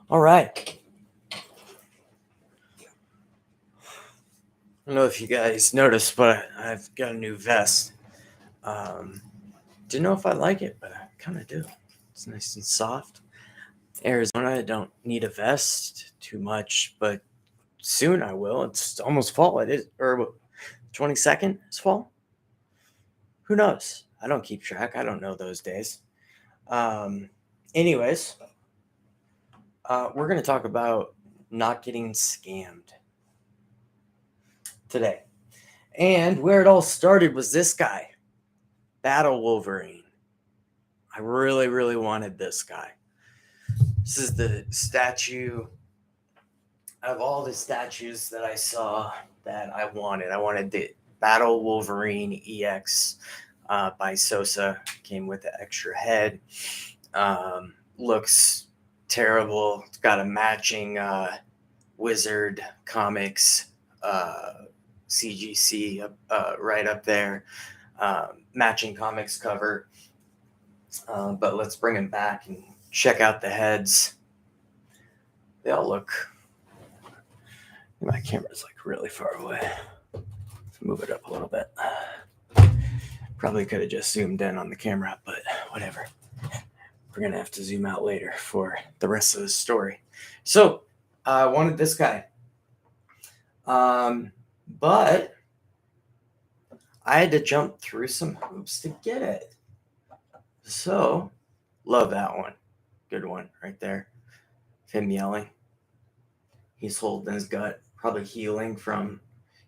All right. I don't know if you guys noticed, but I've got a new vest. Didn't know if I like it, but I kind of do. It's nice and soft. Arizona, I don't need a vest too much, but soon I will. It's almost fall. It is, or 22nd is fall. Who knows? I don't keep track. I don't know those days. Um, anyways, we're going to talk about not getting scammed today. And where it all started was this guy, Battle Wolverine. I really, really wanted this guy. This is the statue of all the statues that I saw that I wanted. I wanted the Battle Wolverine EX by Sosa. Came with the extra head. Looks terrible. It's got a matching Wizard Comics CGC right up there. Matching comics cover. But let's bring him back and check out the heads. They all look. My camera's like really far away. Let's move it up a little bit. Probably could have just zoomed in on the camera, but whatever. We're gonna have to zoom out later for the rest of the story. So I wanted this guy, but I had to jump through some hoops to get it. So love that one. Good one right there. Him yelling. He's holding his gut, probably healing from.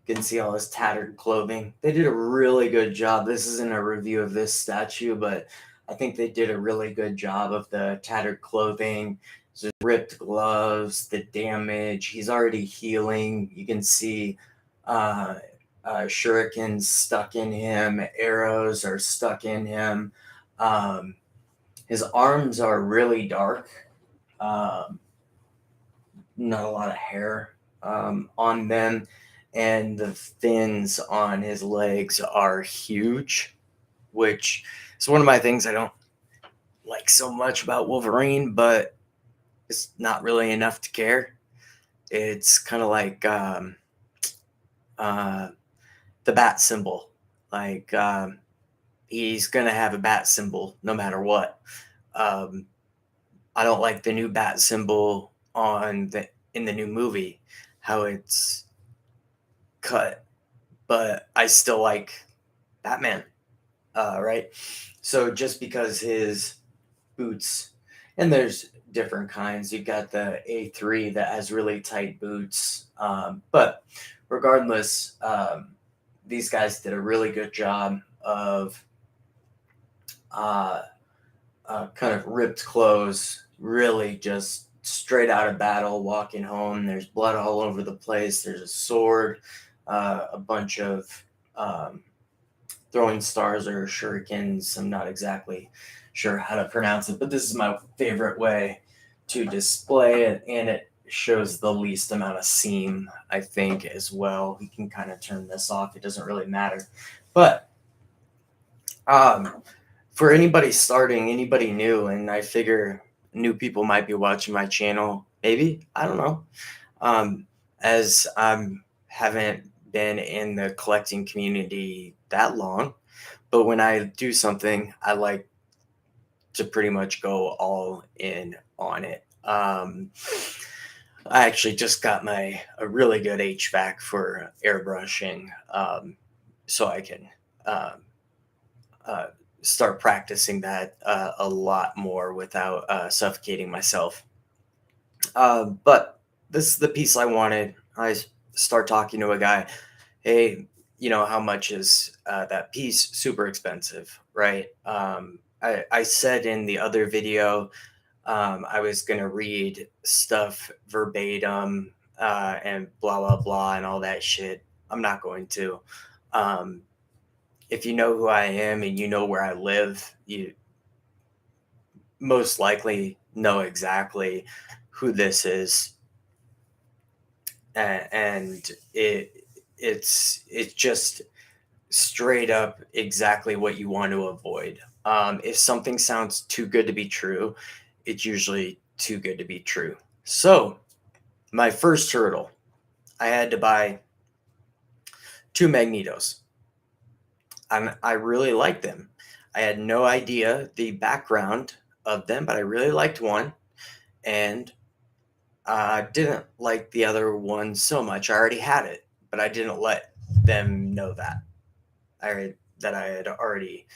You can see all his tattered clothing. They did a really good job. This isn't a review of this statue, but I think they did a really good job of the tattered clothing, the ripped gloves, the damage. He's already healing. You can see shurikens stuck in him, arrows are stuck in him. His arms are really dark. Not a lot of hair on them, and the fins on his legs are huge, which is one of my things I don't like so much about Wolverine, but it's not really enough to care. It's kind of like the bat symbol. Like he's gonna have a bat symbol no matter what. Um, I don't like the new bat symbol in the new movie, how it's cut, but I still like Batman, right? So just because his boots, and there's different kinds. You've got the A3 that has really tight boots, but regardless, these guys did a really good job of uh, kind of ripped clothes, really just straight out of battle, walking home. There's blood all over the place. There's a sword, a bunch of throwing stars or shurikens. I'm not exactly sure how to pronounce it, but this is my favorite way to display it, and it shows the least amount of seam, I think, as well. We can kind of turn this off. It doesn't really matter. But for anybody starting, anybody new, and I figure new people might be watching my channel, maybe, I don't know. As I haven't been in the collecting community that long, but when I do something, I like to pretty much go all in on it. I actually just got a really good HVAC for airbrushing, so I can start practicing that a lot more without suffocating myself. But this is the piece I wanted. I start talking to a guy. Hey, how much is that piece? Super expensive, right? I said in the other video I was going to read stuff verbatim and blah, blah, blah, and all that shit. I'm not going to. Um, if you know who I am and you know where I live, you most likely know exactly who this is. And it's just straight up exactly what you want to avoid. If something sounds too good to be true, it's usually too good to be true. So, my first hurdle, I had to buy two magnetos, and I really liked them. I had no idea the background of them, but I really liked one, and I didn't like the other one so much. I already had it, but I didn't let them know that I had already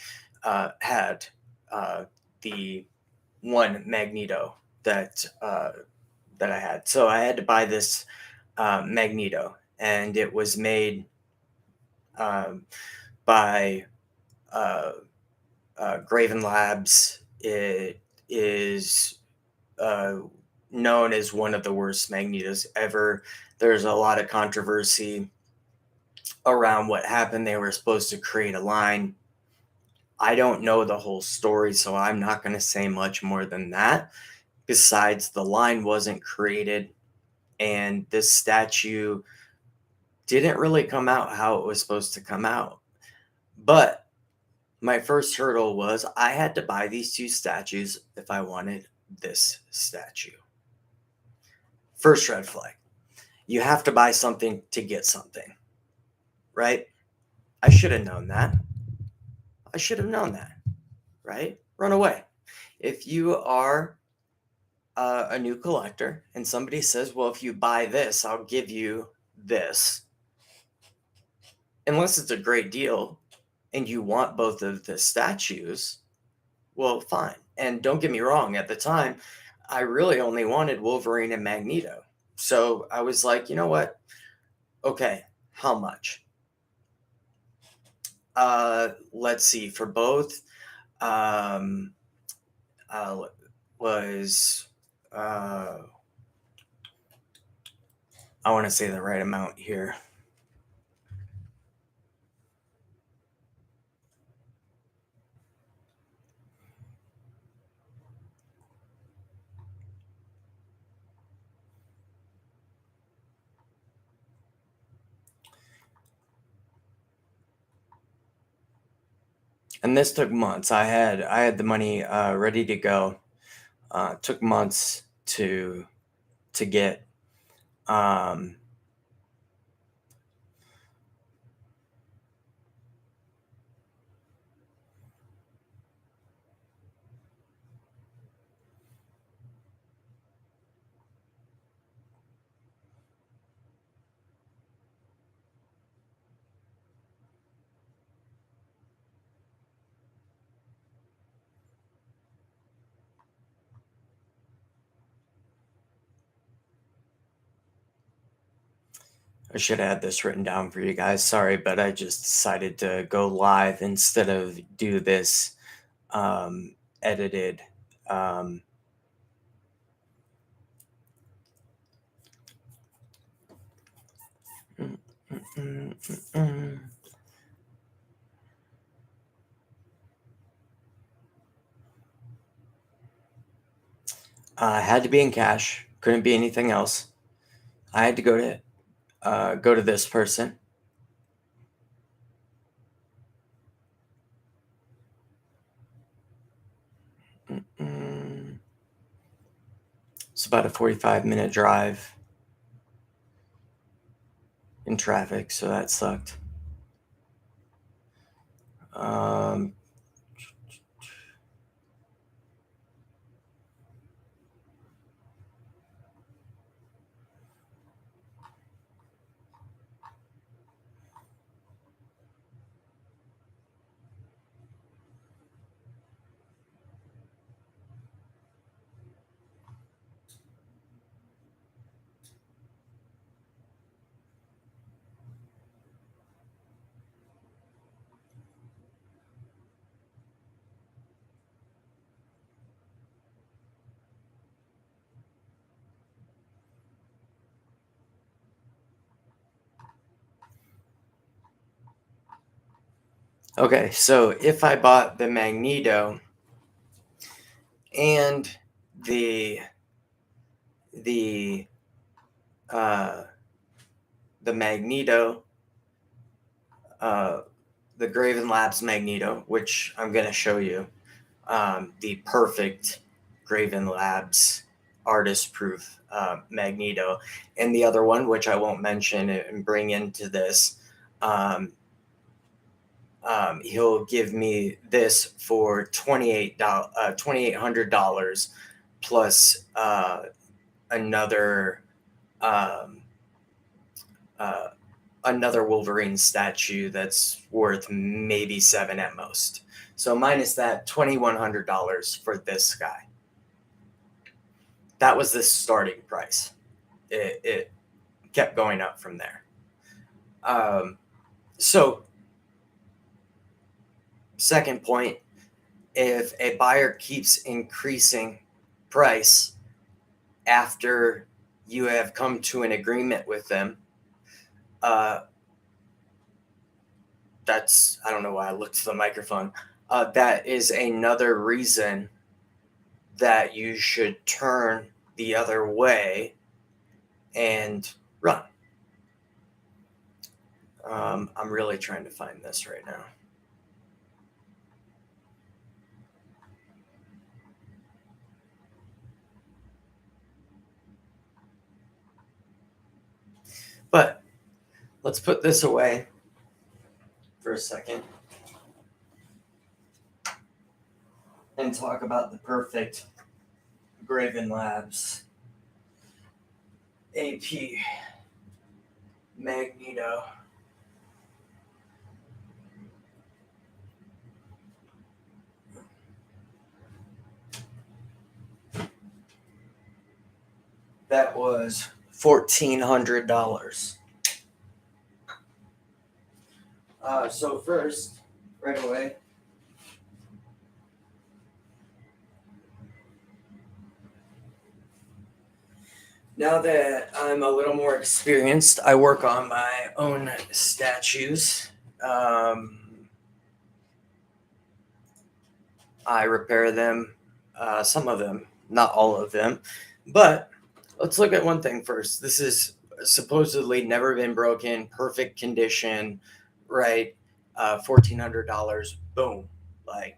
had the one magneto that I had. So I had to buy this magneto, and it was made um, by uh, Graven Labs. It is uh, known as one of the worst magnetos ever. There's a lot of controversy around what happened. They were supposed to create a line. I don't know the whole story, so I'm not going to say much more than that. Besides, the line wasn't created, and this statue didn't really come out how it was supposed to come out. But my first hurdle was I had to buy these two statues if I wanted this statue. First red flag. You have to buy something to get something, right? I should have known that. I should have known that, right? Run away. If you are a new collector and somebody says, well, if you buy this, I'll give you this, unless it's a great deal and you want both of the statues, well, fine. And don't get me wrong, at the time, I really only wanted Wolverine and Magneto. So I was like, you know what? Okay, how much? Let's see. For both, um, was I want to say the right amount here. And this took months. I had the money ready to go. Took months to get. Um, I should have had this written down for you guys. Sorry, but I just decided to go live instead of do this edited. Um, mm, mm, mm, mm, mm. Had to be in cash. Couldn't be anything else. I had to go to this person. Mm-mm. It's about a 45-minute drive in traffic, so that sucked. Um, okay, so if I bought the Magneto and the the uh, the Magneto, uh, the Graven Labs Magneto, which I'm going to show you, the perfect Graven Labs artist proof Magneto. And the other one, which I won't mention and bring into this, he'll give me this for $2,800 plus another um, uh, another Wolverine statue that's worth maybe $7 at most. So minus that, $2,100 for this guy. That was the starting price. It kept going up from there. So second point, if a buyer keeps increasing price after you have come to an agreement with them, that's, I don't know why I looked to the microphone. That is another reason that you should turn the other way and run. I'm really trying to find this right now. But let's put this away for a second and talk about the perfect Graven Labs AP Magneto. That was $1,400. So first, right away, now that I'm a little more experienced, I work on my own statues. I repair them, some of them, not all of them. But let's look at one thing first. This is supposedly never been broken, perfect condition, right? $1,400. Boom! Like,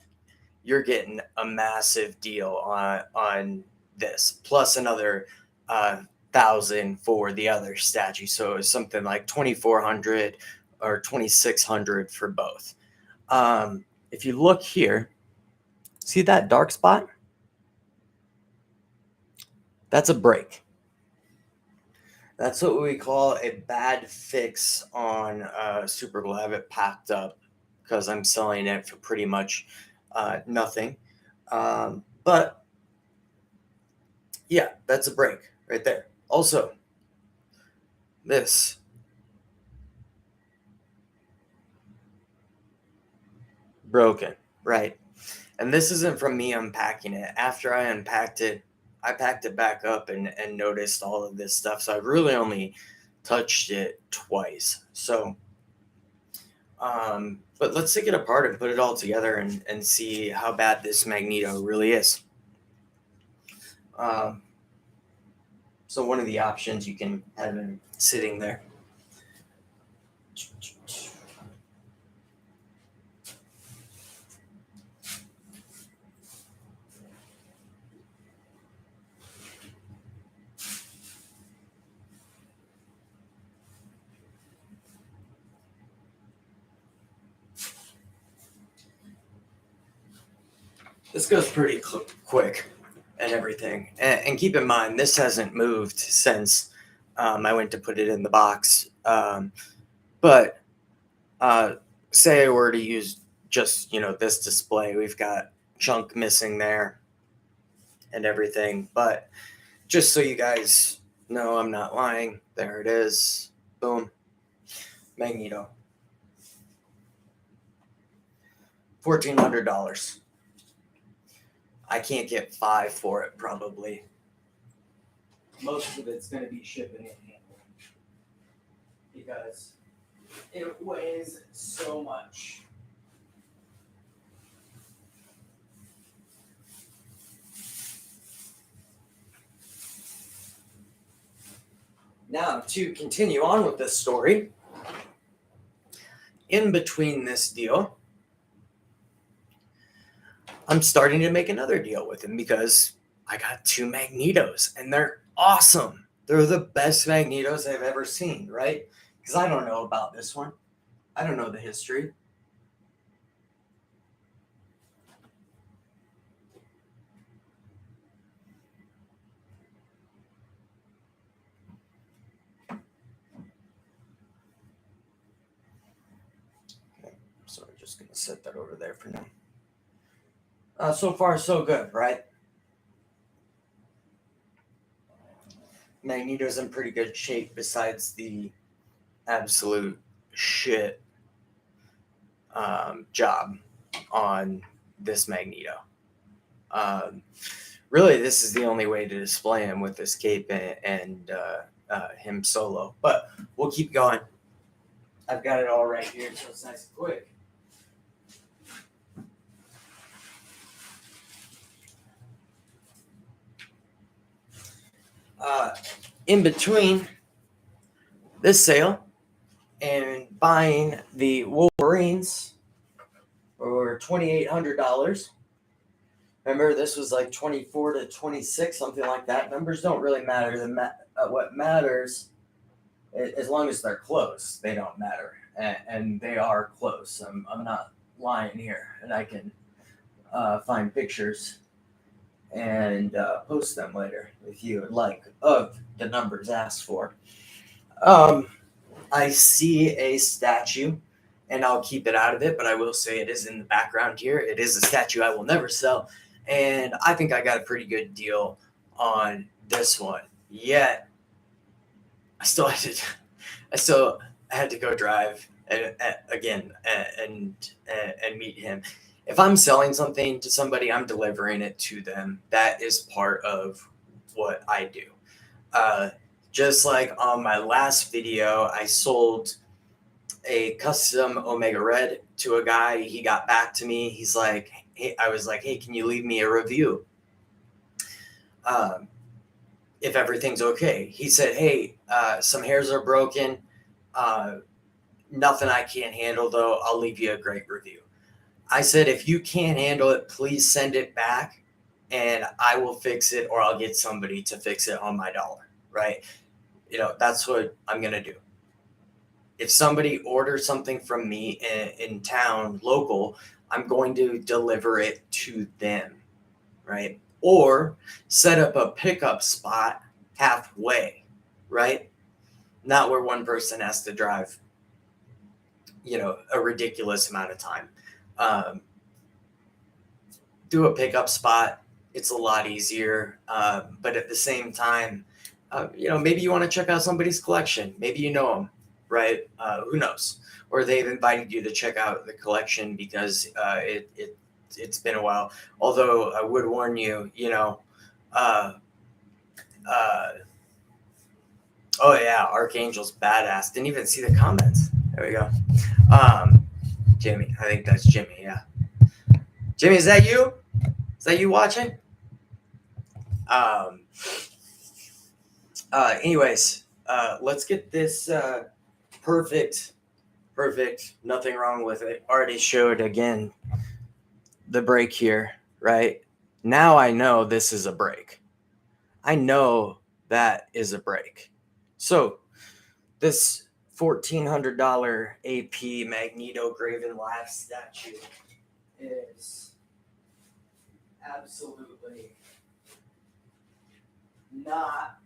you're getting a massive deal on this, plus another 1,000 for the other statue. So it's something like 2,400 or 2,600 for both. If you look here, see that dark spot? That's a break. That's what we call a bad fix on Super Glue. I have it packed up because I'm selling it for pretty much nothing. But yeah, that's a break right there. Also, this broken, right? And this isn't from me unpacking it. After I unpacked it, I packed it back up and noticed all of this stuff. So I've really only touched it twice. So, but let's take it apart and put it all together and see how bad this Magneto really is. So one of the options, you can have him sitting there. This goes pretty quick and everything. And keep in mind, this hasn't moved since I went to put it in the box. But say I were to use just, this display, we've got chunk missing there and everything. But just so you guys know, I'm not lying. There it is. Boom. Magneto. $1,400. I can't get $5 for it, probably. Most of it's going to be shipping and handling because it weighs so much. Now, to continue on with this story, in between this deal, I'm starting to make another deal with him because I got 2 Magnetos, and they're awesome. They're the best Magnetos I've ever seen, right? Because I don't know about this one. I don't know the history. Okay, so we're just gonna set that over there for now. So far, so good, right? Magneto's in pretty good shape besides the absolute shit job on this Magneto. Really, this is the only way to display him with this cape and him solo. But we'll keep going. I've got it all right here, so it's nice and quick. In between this sale and buying the Wolverines for $2,800. Remember, this was like 24 to 26, something like that. Numbers don't really matter. What matters, as long as they're close, they don't matter. And they are close. I'm not lying here. And I can find pictures and post them later if you would like, of the numbers asked for. I see a statue, and I'll keep it out of it, but I will say it is in the background here. It is a statue I will never sell, and I think I got a pretty good deal on this one. Yet, I still had to go drive again and meet him. If I'm selling something to somebody, I'm delivering it to them. That is part of what I do. Just like on my last video, I sold a custom Omega Red to a guy. He got back to me. He's like, hey, I was like, hey, can you leave me a review? If everything's okay. He said, hey, some hairs are broken. Nothing I can't handle, though. I'll leave you a great review. I said, if you can't handle it, please send it back and I will fix it, or I'll get somebody to fix it on my dollar, right? That's what I'm going to do. If somebody orders something from me in town, local, I'm going to deliver it to them, right? Or set up a pickup spot halfway, right? Not where one person has to drive, a ridiculous amount of time. Do a pickup spot. It's a lot easier. But at the same time, maybe you want to check out somebody's collection. Maybe you know them, right? Who knows? Or they've invited you to check out the collection because it's been a while. Although I would warn you, oh yeah, Archangel's badass. Didn't even see the comments. There we go. Jimmy, I think that's Jimmy. Yeah, Jimmy, is that you? Is that you watching? Anyways, let's get this perfect. Nothing wrong with it. Already showed again the break here, right? Now I know this is a break. I know that is a break. So this $1,400 AP Magneto Graven Live statue is absolutely not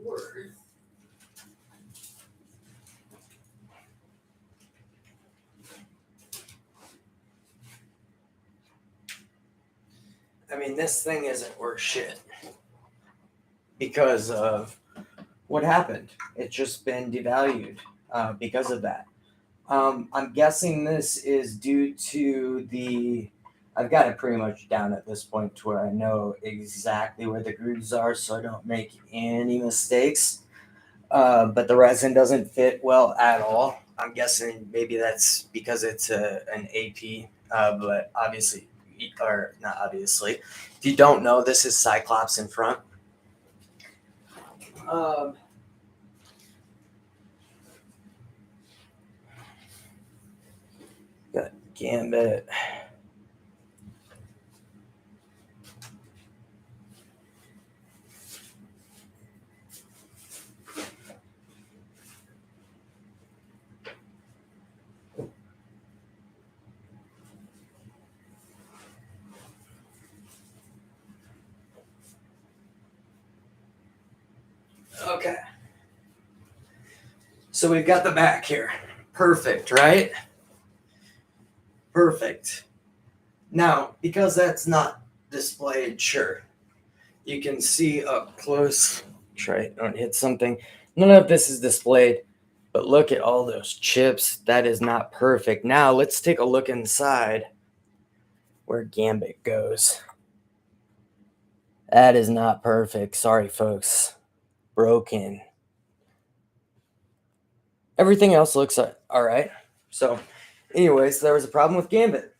worth this thing isn't worth shit because of what happened. It's just been devalued because of that. I'm guessing this is due to I've got it pretty much down at this point to where I know exactly where the grooves are so I don't make any mistakes. But the resin doesn't fit well at all. I'm guessing maybe that's because it's an AP, but obviously, or not obviously. If you don't know, this is Cyclops in front. Gambit. Okay. So we've got the back here. Perfect, right? Perfect. Now, because that's not displayed, sure, you can see up close. Try don't hit something. None of this is displayed, but look at all those chips. That is not perfect. Now let's take a look inside where Gambit goes. That is not perfect. Sorry, folks. Broken. Everything else looks all right. So, anyways, there was a problem with Gambit.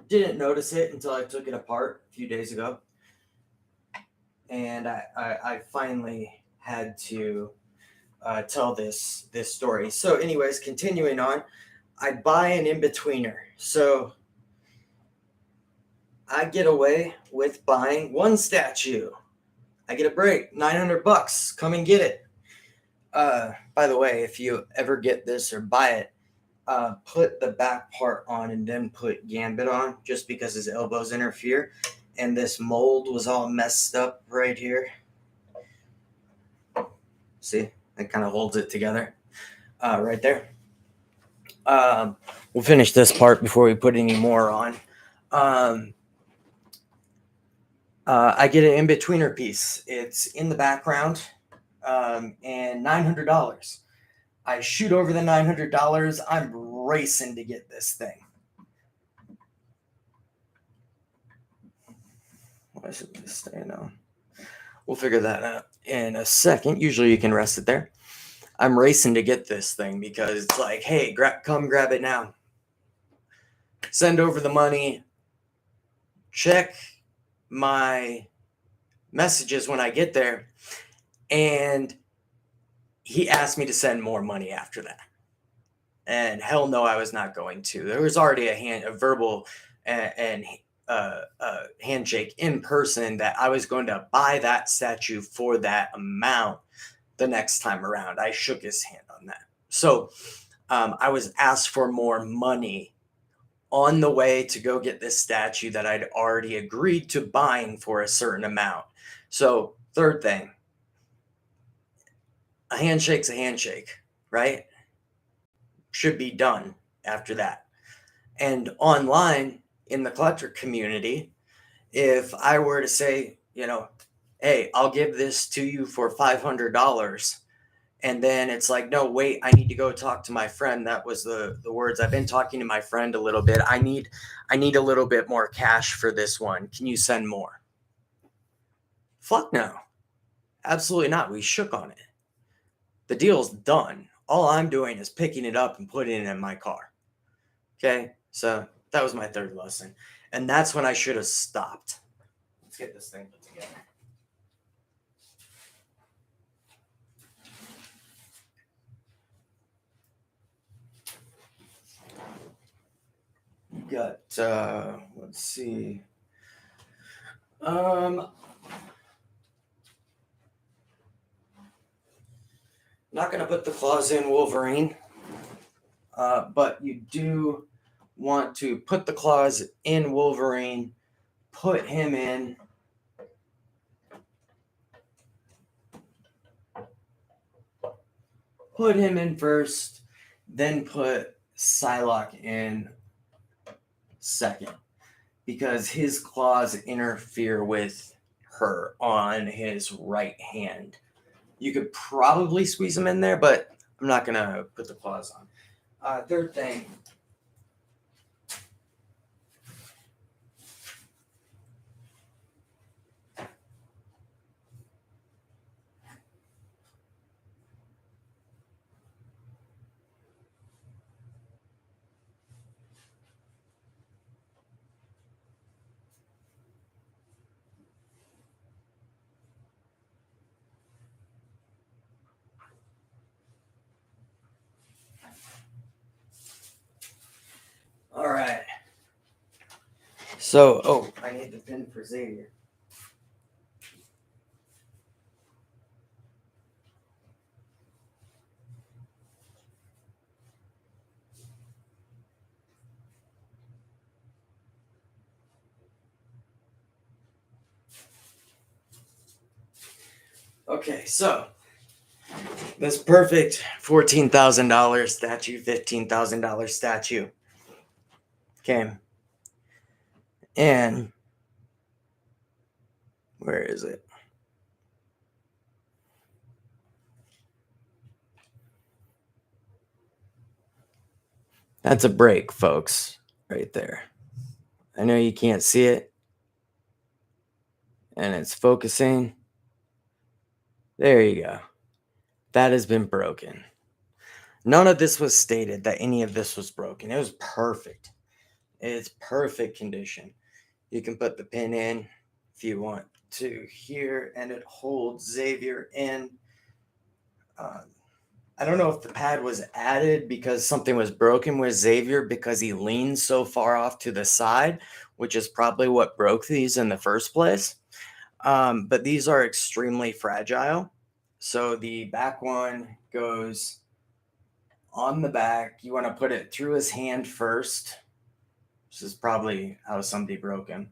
Didn't notice it until I took it apart a few days ago. And I finally had to tell this story. So, anyways, continuing on, I buy an in-betweener. So, I get away with buying one statue. I get a break, $900. Come and get it. By the way, if you ever get this or buy it, put the back part on and then put Gambit on, just because his elbows interfere. And this mold was all messed up right here. See, it kind of holds it together right there. We'll finish this part before we put any more on. I get an in-betweener piece. It's in the background, and $900. I shoot over the $900. I'm racing to get this thing. Why isn't this staying on? We'll figure that out in a second. Usually you can rest it there. I'm racing to get this thing because it's like, hey, come grab it now. Send over the money. Check my messages when I get there. And he asked me to send more money after that. And hell no, I was not going to. There was already a verbal and handshake in person that I was going to buy that statue for that amount the next time around. I shook his hand on that. So I was asked for more money on the way to go get this statue that I'd already agreed to buying for a certain amount. So third thing, a handshake's a handshake, right? Should be done after that. And online in the collector community, if I were to say, hey, I'll give this to you for $500, and then it's like, no, wait, I need to go talk to my friend. That was the words. I've been talking to my friend a little bit. I need a little bit more cash for this one. Can you send more? Fuck no. Absolutely not. We shook on it. The deal's done. All I'm doing is picking it up and putting it in my car. Okay? So that was my third lesson. And that's when I should have stopped. Let's get this thing put together. You got, let's see. Not going to put the claws in Wolverine, but you do want to put the claws in Wolverine, put him in. Put him in first, then put Psylocke in second, because his claws interfere with her on his right hand. You could probably squeeze them in there, but I'm not going to put the claws on. Third thing. So, oh, I need the pin for Xavier. Okay, so this perfect $14,000 statue, $15,000 statue came. And where is it? That's a break, folks, right there. I know you can't see it, and it's focusing. There you go. That has been broken. None of this was stated that any of this was broken. It was perfect. It's perfect condition. You can put the pin in if you want to here, and it holds Xavier in. I don't know if the pad was added because something was broken with Xavier because he leans so far off to the side, which is probably what broke these in the first place. But these are extremely fragile. So the back one goes on the back. You want to put it through his hand first. This is probably how somebody broke him.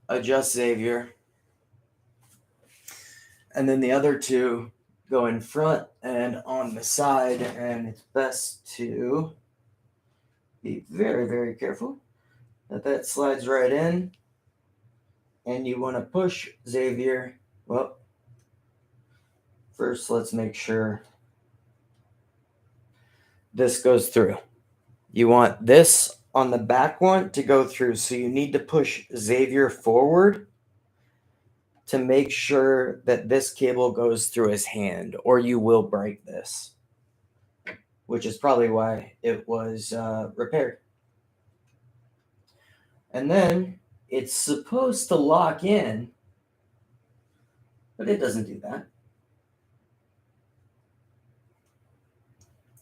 Adjust Xavier. And then the other two go in front and on the side. And it's best to be very, very careful that slides right in. And you want to push Xavier. Well, first let's make sure this goes through. You want this on the back one to go through. So you need to push Xavier forward to make sure that this cable goes through his hand, or you will break this, which is probably why it was repaired. And then it's supposed to lock in, but it doesn't do that.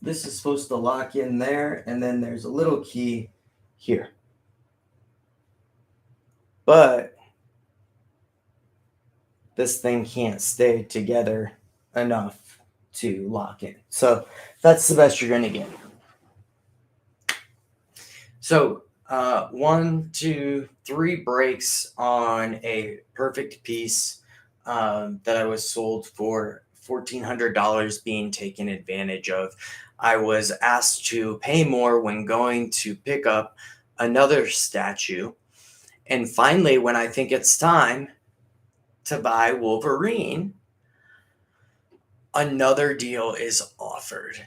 This is supposed to lock in there, and then there's a little key here. But this thing can't stay together enough to lock in. So that's the best you're going to get. So 1, 2, 3 breaks on a perfect piece that I was sold for $1,400 being taken advantage of. I was asked to pay more when going to pick up another statue. And finally, when I think it's time to buy Wolverine, another deal is offered.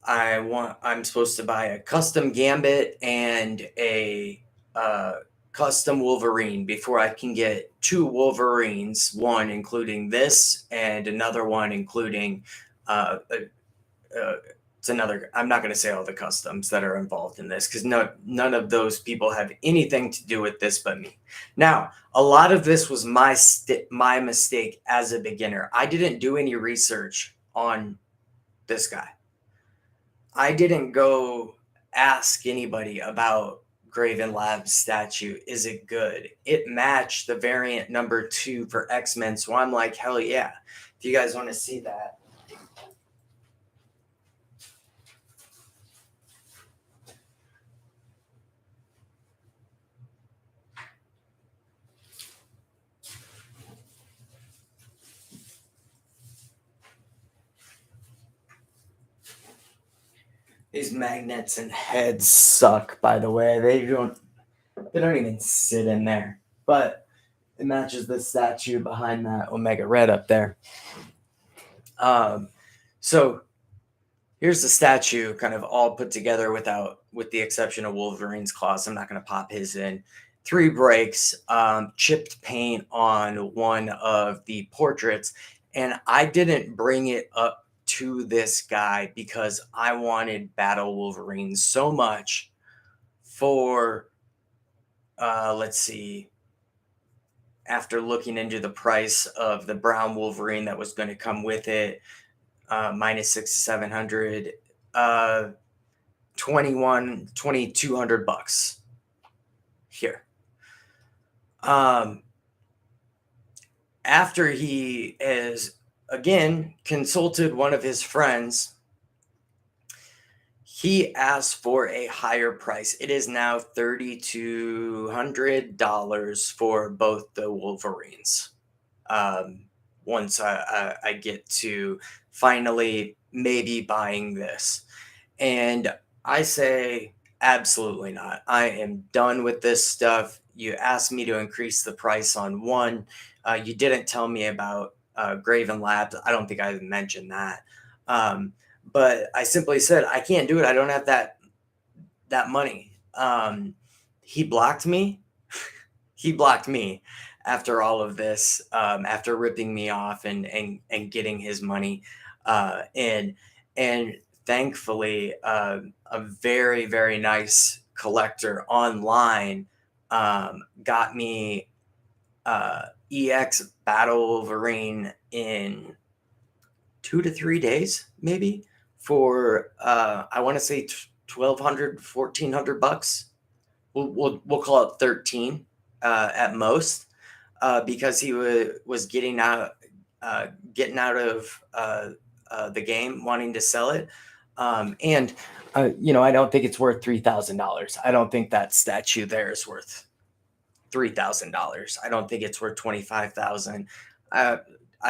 I'm supposed to buy a custom Gambit and a custom Wolverine before I can get 2 Wolverines, one including this and another one including it's another. I'm not going to say all the customs that are involved in this because none of those people have anything to do with this but me. Now, a lot of this was my mistake as a beginner. I didn't do any research on this guy. I didn't go ask anybody about Graven Labs statue. Is it good? It matched the variant number 2 for X-Men, so I'm like, hell yeah. If you guys want to see that. These magnets and heads suck, by the way. They don't even sit in there. But it matches the statue behind that Omega Red up there. So here's the statue kind of all put together with the exception of Wolverine's claws. I'm not going to pop his in. 3 breaks, chipped paint on one of the portraits. And I didn't bring it up to this guy because I wanted Battle Wolverine so much for, let's see, after looking into the price of the brown Wolverine that was going to come with it, minus 600 to 700, $2,200 here. After he has again consulted one of his friends, he asked for a higher price. It is now $3,200 for both the Wolverines. Once I get to finally maybe buying this. And I say, absolutely not. I am done with this stuff. You asked me to increase the price on one. You didn't tell me about Graven Labs. I don't think I even mentioned that. But I simply said, I can't do it. I don't have that money. He blocked me. He blocked me after all of this, after ripping me off and getting his money. And thankfully, a very, very nice collector online got me EX Battle Wolverine in 2 to 3 days, maybe, for I want to say $1,200, $1,400. We'll call it 13 at most, because he was getting out of the game, wanting to sell it. And I don't think it's worth $3,000. I don't think that statue there is worth $3,000. I don't think it's worth 25,000. I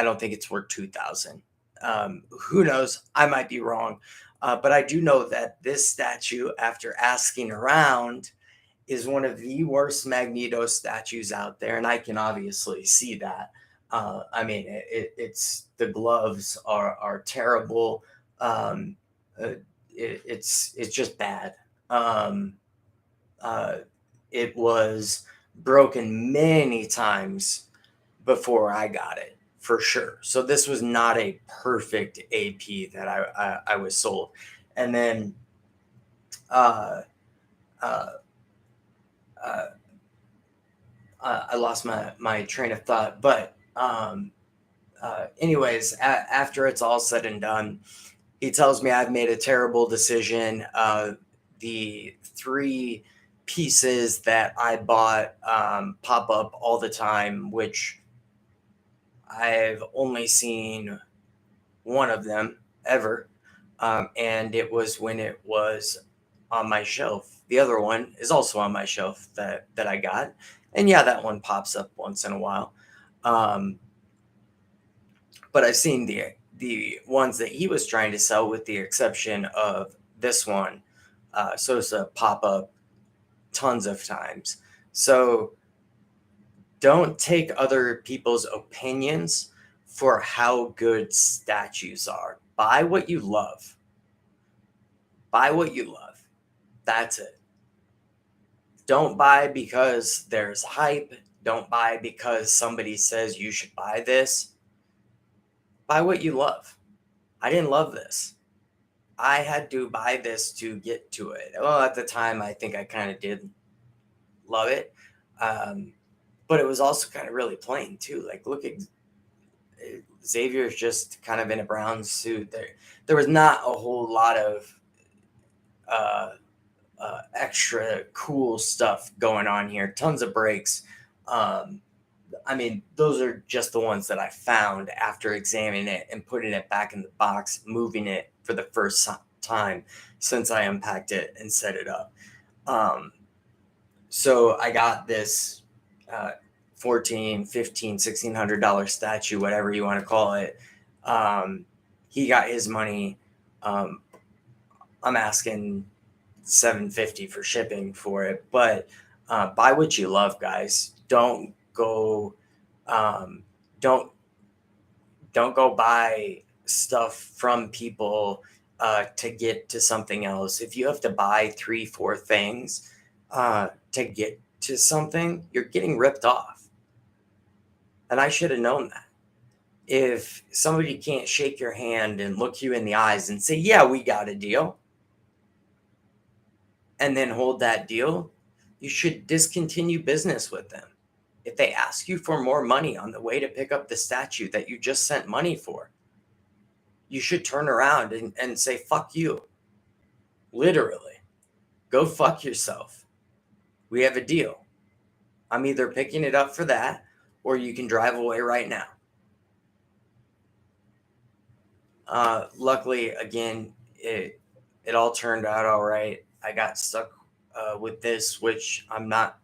don't think it's worth 2,000. Who knows? I might be wrong. But I do know that this statue, after asking around, is one of the worst Magneto statues out there, and I can obviously see that. I mean, it's the gloves are terrible. It's just bad. It was broken many times before I got it, for sure. So this was not a perfect AP that I was sold. And then I lost my train of thought. But anyways, after it's all said and done, he tells me I've made a terrible decision. The 3 pieces that I bought pop up all the time, which I've only seen one of them ever. And it was when it was on my shelf. The other one is also on my shelf that I got. And yeah, that one pops up once in a while. But I've seen the ones that he was trying to sell, with the exception of this one. So it's a pop up tons of times. So don't take other people's opinions for how good statues are. Buy what you love. Buy what you love. That's it. Don't buy because there's hype. Don't buy because somebody says you should buy this. Buy what you love. I didn't love this. I had to buy this to get to it. Well, at the time, I think I kind of did love it. But it was also kind of really plain, too. Like, look at Xavier's just kind of in a brown suit. There was not a whole lot of extra cool stuff going on here. Tons of breaks. I mean, those are just the ones that I found after examining it and putting it back in the box, moving it for the first time since I unpacked it and set it up. So I got this $1,400, $1,500, $1,600 statue, whatever you want to call it. He got his money. I'm asking $750 for shipping for it, but buy what you love, guys. Don't go don't go buy stuff from people to get to something else. If you have to buy 3-4 things to get to something, you're getting ripped off. And I should have known that. If somebody can't shake your hand and look you in the eyes and say, yeah, we got a deal, and then hold that deal, you should discontinue business with them. If they ask you for more money on the way to pick up the statue that you just sent money for, you should turn around and say, fuck you. Literally. go fuck yourself. We have a deal. I'm either picking it up for that, or you can drive away right now. Luckily, again, it all turned out all right. I got stuck with this, which I'm not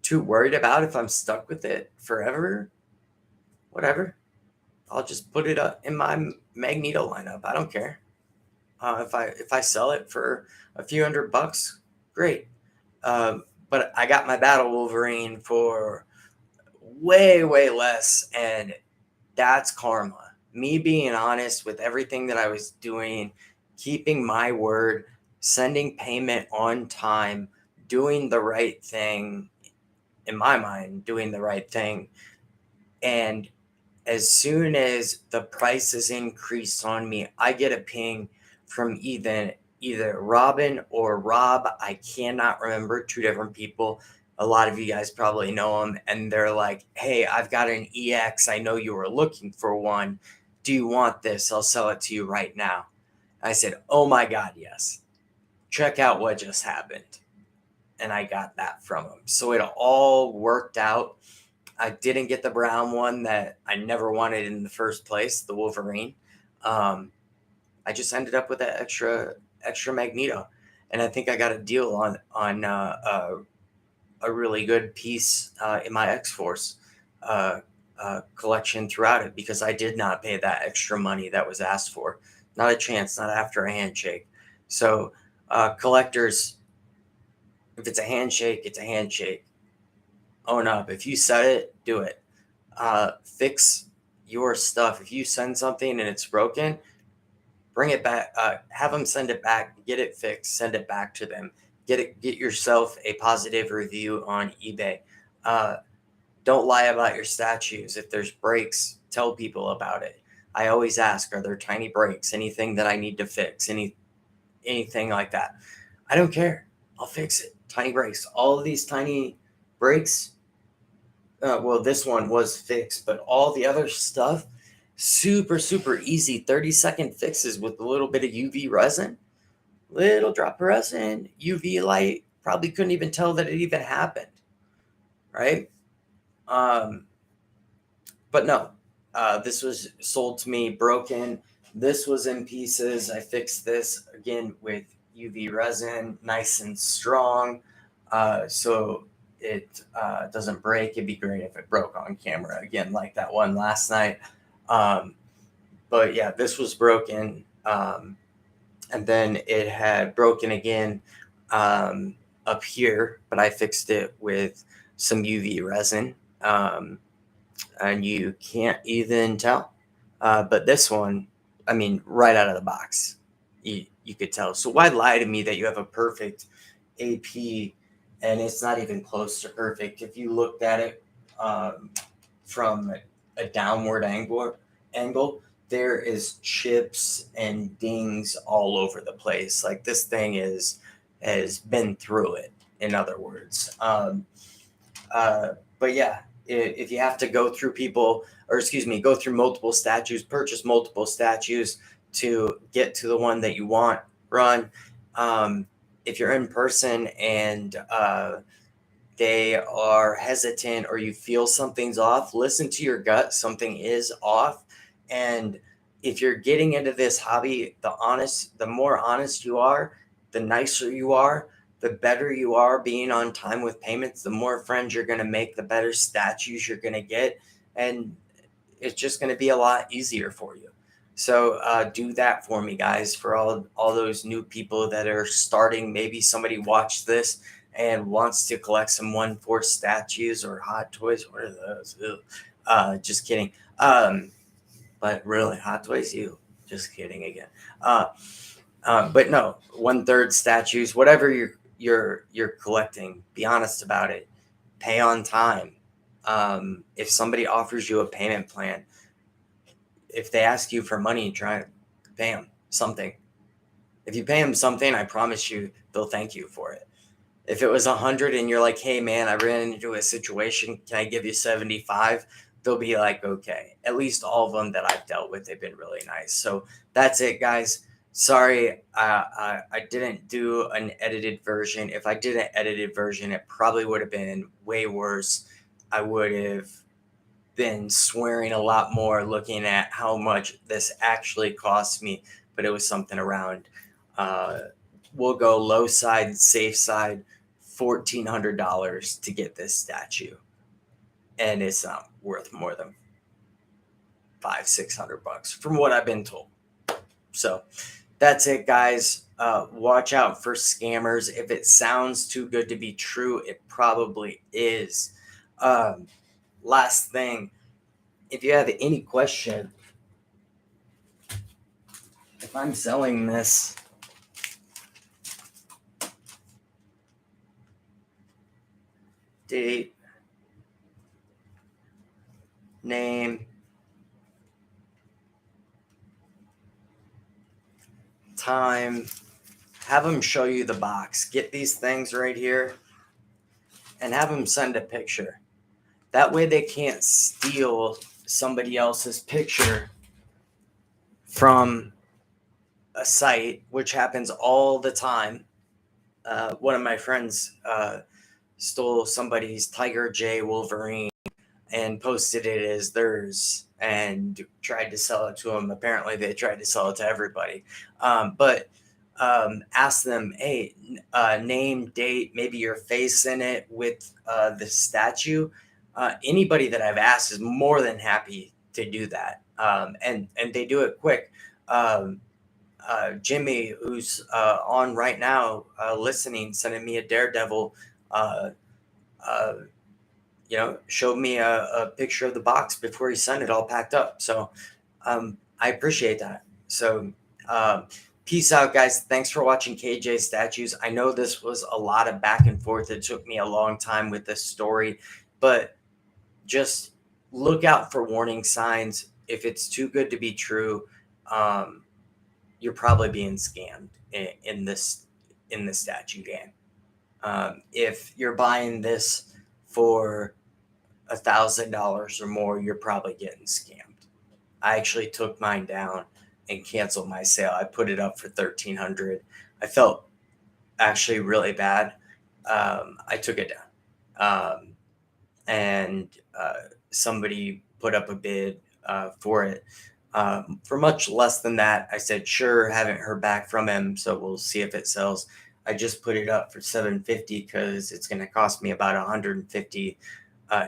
too worried about. If I'm stuck with it forever, whatever. I'll just put it up in my Magneto lineup. I don't care. If I sell it for a few $100, great. But I got my Battle Wolverine for way less, and that's karma. Me being honest with everything that I was doing, keeping my word, sending payment on time, doing the right thing, in my mind, doing the right thing. And as soon as the price is increased on me, I get a ping from either Robin or Rob. I cannot remember, two different people. A lot of you guys probably know them, and they're like, "Hey, I've got an EX. I know you were looking for one. Do you want this? I'll sell it to you right now." I said, "Oh my God, yes. Check out what just happened." And I got that from them. So it all worked out. I didn't get the brown one that I never wanted in the first place, the Wolverine. I just ended up with that extra Magneto, and I think I got a deal on a really good piece in my X Force collection throughout it, because I did not pay that extra money that was asked for. Not a chance, not after a handshake. So collectors, if it's a handshake, it's a handshake. Own up. If you said it, do it. Fix your stuff. If you send something and it's broken, bring it back. Have them send it back. Get it fixed. Send it back to them. Get yourself a positive review on eBay. Don't lie about your statues. If there's breaks, tell people about it. I always ask, are there tiny breaks? Anything that I need to fix? Anything like that? I don't care. I'll fix it. Tiny breaks. All of these tiny breaks. Well, this one was fixed, but all the other stuff, super easy. 30-second fixes with a little bit of UV resin, little drop of resin, UV light. Probably couldn't even tell that it even happened, right? But no, this was sold to me broken. This was in pieces. I fixed this again with UV resin, nice and strong. So it doesn't break. It'd be great if it broke on camera again, like that one last night. But yeah, this was broken. And then it had broken again up here, but I fixed it with some UV resin. And you can't even tell. But this one, I mean, right out of the box, you could tell. So why lie to me that you have a perfect AP and it's not even close to perfect? If you looked at it from a downward angle, there is chips and dings all over the place. Like, this thing has been through it, in other words. But yeah, if you have to go through go through multiple statues, purchase multiple statues to get to the one that you want, run. If you're in person and they are hesitant, or you feel something's off, listen to your gut. Something is off. And if you're getting into this hobby, the more honest you are, the nicer you are, the better you are being on time with payments, the more friends you're going to make, the better statues you're going to get. And it's just going to be a lot easier for you. So do that for me, guys, for all those new people that are starting. Maybe somebody watched this and wants to collect some 1/4 statues or Hot Toys. What are those? Just kidding. But really, Hot Toys, you. Just kidding again. But no, 1/3 statues, whatever you're collecting, be honest about it. Pay on time. If somebody offers you a payment plan, if they ask you for money, try to pay them something. If you pay them something, I promise you they'll thank you for it. If it was 100 and you're like, "Hey man, I ran into a situation, can I give you 75?" They'll be like, "Okay." At least all of them that I've dealt with, they've been really nice. So that's it, guys. Sorry, I didn't do an edited version. If I did an edited version, it probably would have been way worse. I would have been swearing a lot more looking at how much this actually cost me, but it was something around, uh, we'll go low side, safe side, $1,400 to get this statue. And it's not worth more than 500-600 bucks from what I've been told. So that's it, guys. Watch out for scammers. If it sounds too good to be true, it probably is. Um, Last thing, if you have any question, if I'm selling this, date, name, time, have them show you the box. Get these things right here and have them send a picture. That way they can't steal somebody else's picture from a site, which happens all the time. One of my friends stole somebody's Tiger J Wolverine and posted it as theirs and tried to sell it to them. Apparently, they tried to sell it to everybody. But ask them, hey, name, date, maybe your face in it with the statue. Anybody that I've asked is more than happy to do that. And they do it quick. Jimmy, who's on right now, listening, sending me a Daredevil, uh, uh, showed me a picture of the box before he sent it all packed up. So I appreciate that. So peace out, guys. Thanks for watching KJ Statues. I know this was a lot of back and forth. It took me a long time with this story, but just look out for warning signs. If it's too good to be true, you're probably being scammed in this statue game. If you're buying this for $1,000 or more, you're probably getting scammed. I actually took mine down and canceled my sale. I put it up for $1,300. I felt actually really bad. I took it down, and somebody put up a bid for it for much less than that. I said, sure, haven't heard back from him, so we'll see if it sells. I just put it up for $750 because it's going to cost me about $150,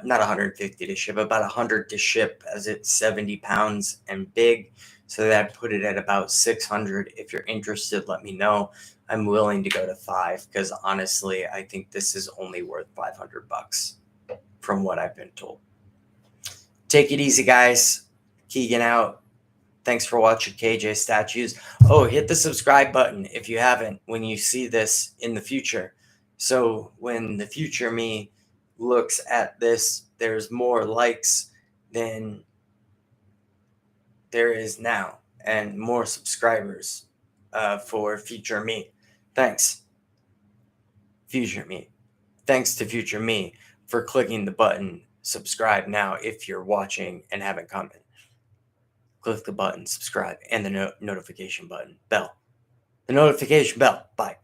not $150 to ship, about $100 to ship, as it's 70 pounds and big. So that put it at about $600. If you're interested, let me know. I'm willing to go to $5 because honestly, I think this is only worth $500 from what I've been told. Take it easy, guys. Keegan out. Thanks for watching KJ Statues. Oh, hit the subscribe button if you haven't when you see this in the future. So when the future me looks at this, there's more likes than there is now and more subscribers for future me. Thanks, future me. Thanks to future me for clicking the button subscribe now if you're watching and haven't commented. Click the button, subscribe, and the notification button, bell. The notification bell. Bye.